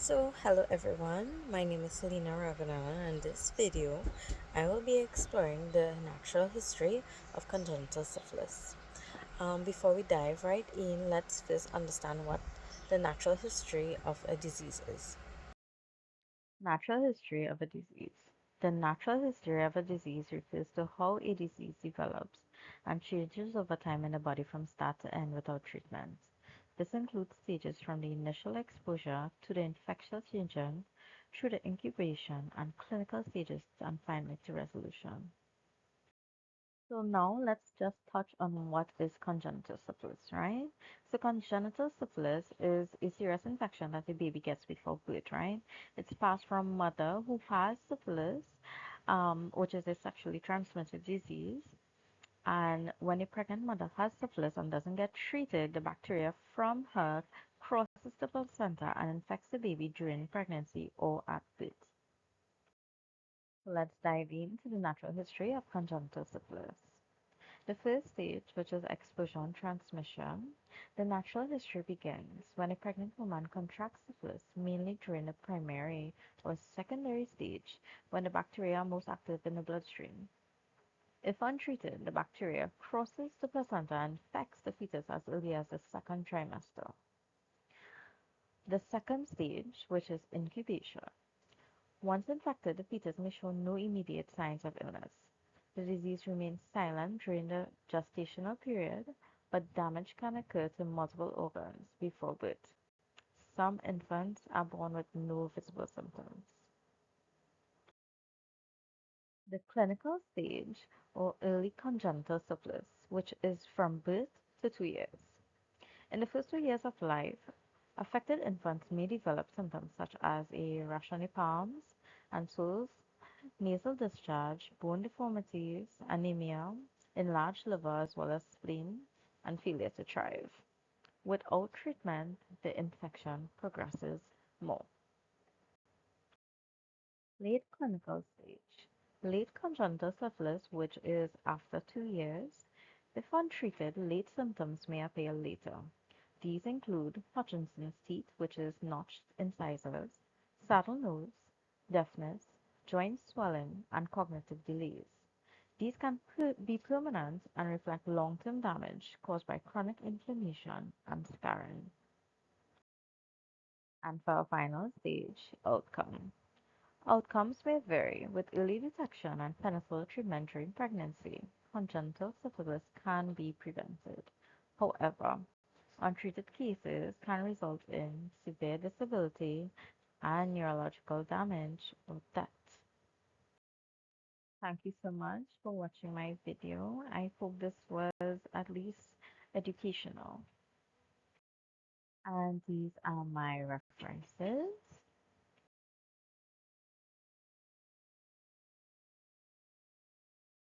Hello everyone, my name is Selena Raganana, and in this video I will be exploring the natural history of congenital syphilis. Before we dive right in, let's first understand what the natural history of a disease is. Natural history of a disease. The natural history of a disease refers to how a disease develops and changes over time in the body from start to end without treatment. This includes stages from the initial exposure to the infectious agent through the incubation and clinical stages and finally to resolution. So now let's just touch on what is congenital syphilis, right? So congenital syphilis is a serious infection that the baby gets before birth, right? It's passed from mother who has syphilis, which is a sexually transmitted disease. And when a pregnant mother has syphilis and doesn't get treated, the bacteria from her crosses the placenta and infects the baby during pregnancy or at birth. So let's dive into the natural history of congenital syphilis. The first stage, which is explosion transmission, the natural history begins when a pregnant woman contracts syphilis, mainly during the primary or secondary stage when the bacteria are most active in the bloodstream. If untreated, the bacteria crosses the placenta and infects the fetus as early as the second trimester. The second stage, which is incubation. Once infected, the fetus may show no immediate signs of illness. The disease remains silent during the gestational period, but damage can occur to multiple organs before birth. Some infants are born with no visible symptoms. The clinical stage, or early congenital syphilis, which is from birth to 2 years. In the first 2 years of life, affected infants may develop symptoms such as a rash on the palms and soles, nasal discharge, bone deformities, anemia, enlarged liver as well as spleen, and failure to thrive. Without treatment, the infection progresses more. Late clinical stage. Late congenital syphilis, which is after 2 years, if untreated, late symptoms may appear later. These include Hutchinson's teeth, which is notched incisors, saddle nose, deafness, joint swelling, and cognitive delays. These can be permanent and reflect long-term damage caused by chronic inflammation and scarring. And for our final stage, outcome. Outcomes may vary. With early detection and penicillin treatment during pregnancy, congenital syphilis can be prevented. However, untreated cases can result in severe disability and neurological damage or death. Thank you so much for watching my video. I hope this was at least educational. And these are my references.